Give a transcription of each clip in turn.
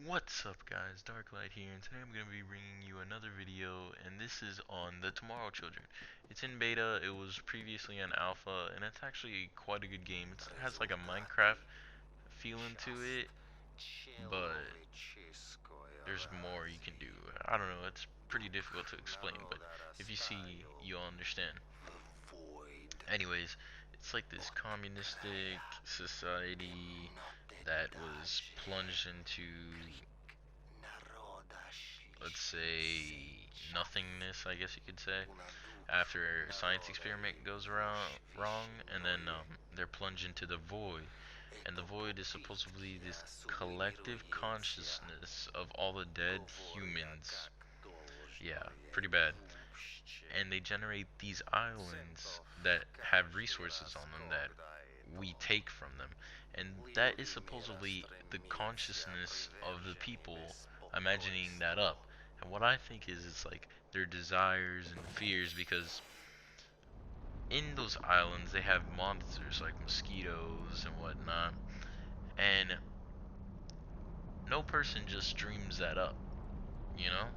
What's up guys, Darklight here, and today I'm going to be bringing you another video, and this is on the Tomorrow Children. It's in beta, it was previously on alpha, and it's actually quite a good game. It has like a Minecraft feeling to it, but there's more you can do. I don't know, it's pretty difficult to explain, but if you see, you'll understand. Anyways, it's like this communistic society that was plunged into, let's say, nothingness, I guess you could say, after a science experiment goes wrong, and then they're plunged into the void. And the void is supposedly this collective consciousness of all the dead humans. Yeah, pretty bad. And they generate these islands that have resources on them that we take from them. And that is supposedly the consciousness of the people imagining that up. And what I think is it's like their desires and fears, because in those islands they have monsters like mosquitoes and whatnot, and no person just dreams that up, you know,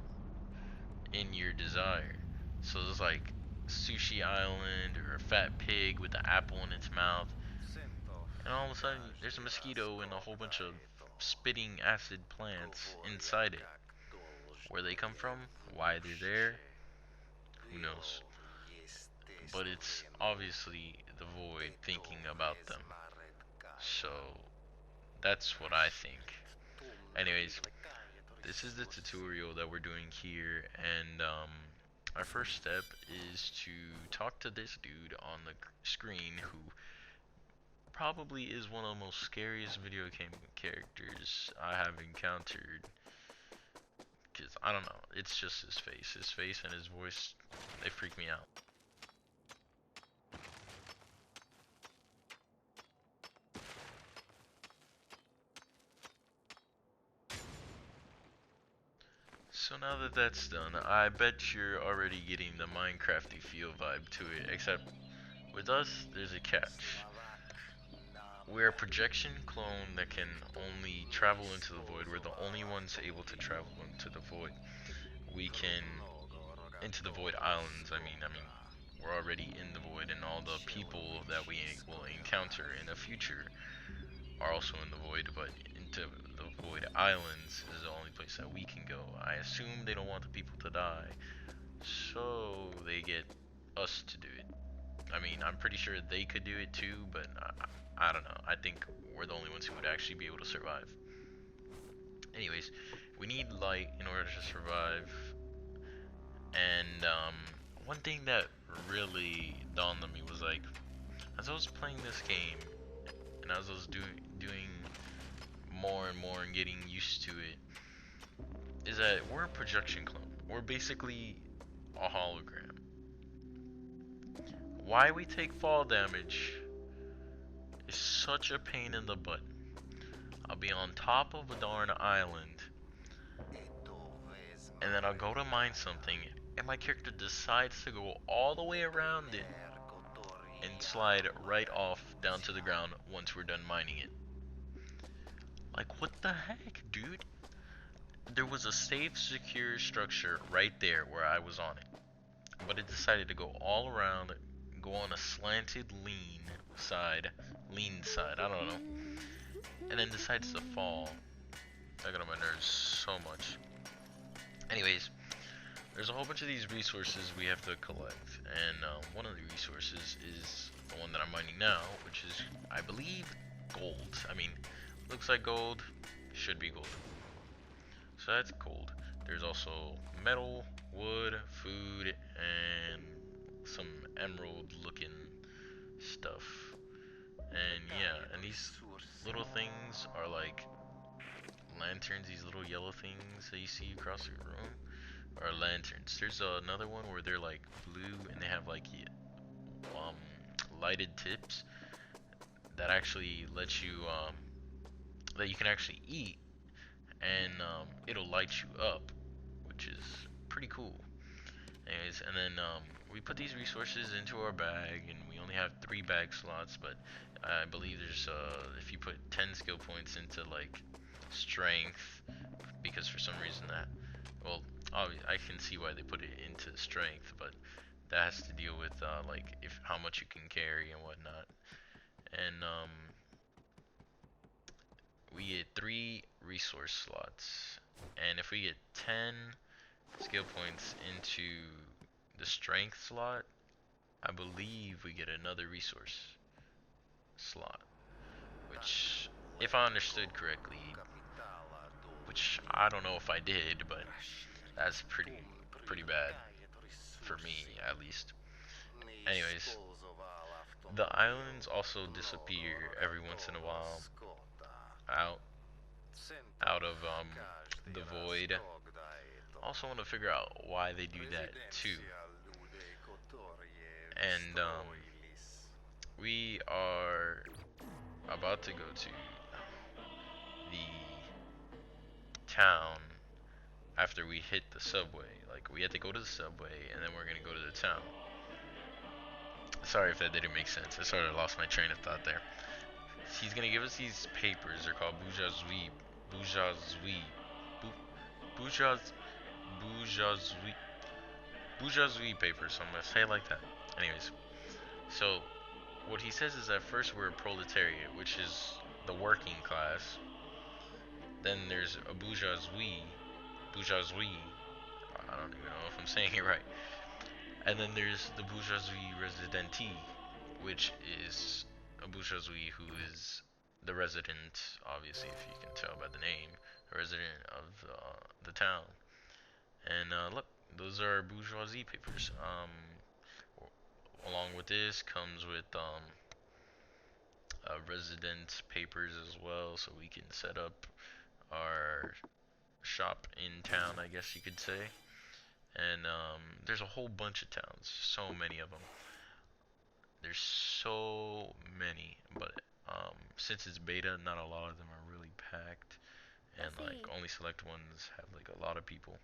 in your desire. So there's like Sushi Island or a fat pig with an apple in its mouth, and all of a sudden there's a mosquito and a whole bunch of spitting acid plants inside it. Where they come from, why they're there, who knows? But it's obviously the void thinking about them. So that's what I think. Anyways, this is the tutorial that we're doing here, and our first step is to talk to this dude on the screen who probably is one of the most scariest video game characters I have encountered. Cause I don't know, it's just his face and his voice, they freak me out. So now that that's done, I bet you're already getting the Minecrafty feel vibe to it, except with us, there's a catch. We're a projection clone that can only travel into the void. We're the only ones able to travel into the void. We can into the void islands. I mean, we're already in the void, and all the people that we will encounter in the future are also in the void. But into the void islands is the only place that we can go. I assume they don't want the people to die, so they get us to do it. I mean, I'm pretty sure they could do it too, but I don't know. I think we're the only ones who would actually be able to survive. Anyways, we need light in order to survive. And one thing that really dawned on me was like, as I was playing this game, and as I was doing more and more and getting used to it, is that we're a projection clone. We're basically a hologram. Why we take fall damage is such a pain in the butt. I'll be on top of a darn island, and then I'll go to mine something, and my character decides to go all the way around it and slide right off down to the ground once we're done mining it. Like, what the heck, dude? There was a safe, secure structure right there where I was on it, but it decided to go all around, go on a slanted lean side, I don't know, and then decides to fall. I got on my nerves so much. Anyways, there's a whole bunch of these resources we have to collect, and one of the resources is the one that I'm mining now, which is, I believe, gold. I mean, looks like gold, should be gold. So that's gold. There's also metal, wood, food, and some emerald looking stuff. And yeah, and these little things are like lanterns, these little yellow things that you see across the room are lanterns. There's another one where they're like blue and they have like um, lighted tips that actually let you that you can actually eat, and it'll light you up, which is pretty cool. Anyways, and then we put these resources into our bag, and we only have 3 bag slots, but I believe there's if you put 10 skill points into like strength, because for some reason that, well, I can see why they put it into strength, but that has to deal with like if how much you can carry and whatnot. And we get 3 resource slots, and if we get 10 skill points into the strength slot, I believe we get another resource slot, which, if I understood correctly, which I don't know if I did, but that's pretty bad for me at least. Anyways, the islands also disappear every once in a while out out of the void. Also want to figure out why they do that too. And we are about to go to the town after we hit the subway. Like, we had to go to the subway and then we're gonna go to the town. Sorry if that didn't make sense. I sort of lost my train of thought there. He's gonna give us these papers. They're called bourgeoisie, bourgeois, bourgeoisie, bourgeoisie papers. So I'm gonna say it like that. Anyways, so what he says is that first we're a proletariat, which is the working class. Then there's a bourgeoisie. I don't even know if I'm saying it right. And then there's the bourgeoisie residente, which is a bourgeoisie who is the resident, obviously, if you can tell by the name, a resident of the town. And look, those are bourgeoisie papers. Along with this comes with resident papers as well, so we can set up our shop in town, I guess you could say. And there's a whole bunch of towns, so many of them. There's so many, but since it's beta, not a lot of them are really packed, and like only select ones have like a lot of people.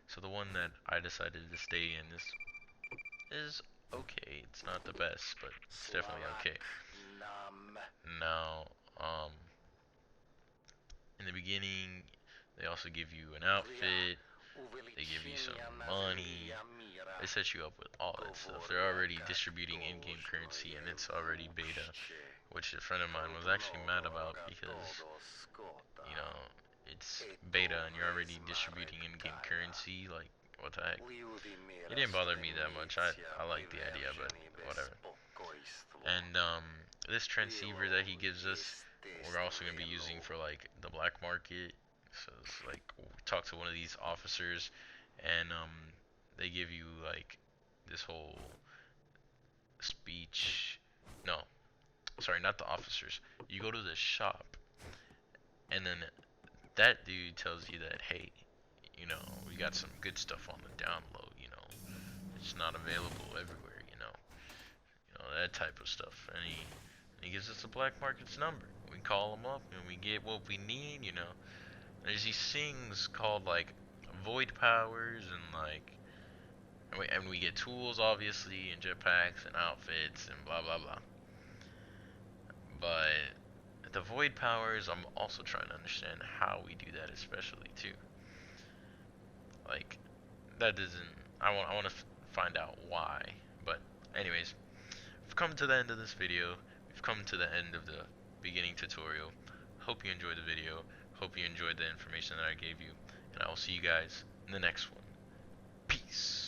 So the one that I decided to stay in is okay. It's not the best, but it's definitely okay. Now, in the beginning, they also give you an outfit. They give you some money. They set you up with all that stuff. They're already distributing in-game currency, and it's already beta, which a friend of mine was actually mad about because, you know, it's beta and you're already distributing in-game currency. Like, what the heck? It didn't bother me that much. I like the idea, but whatever. And this transceiver that he gives us, we're also gonna be using for like the black market. So it's like we talk to one of these officers, and they give you like this whole speech. No, sorry, not the officers. You go to the shop, and then that dude tells you that, hey, you know, we got some good stuff on the download. You know, it's not available everywhere. That type of stuff. And he gives us the black market's number. We call him up and we get what we need. There's these things called like void powers and like, and we get tools obviously and jetpacks and outfits and blah blah blah. But the void powers, I'm also trying to understand how we do that, especially too. Like, that doesn't. I want to find out why. But anyways, we've come to the end of this video. We've come to the end of the beginning tutorial. Hope you enjoyed the video. Hope you enjoyed the information that I gave you. And I will see you guys in the next one. Peace.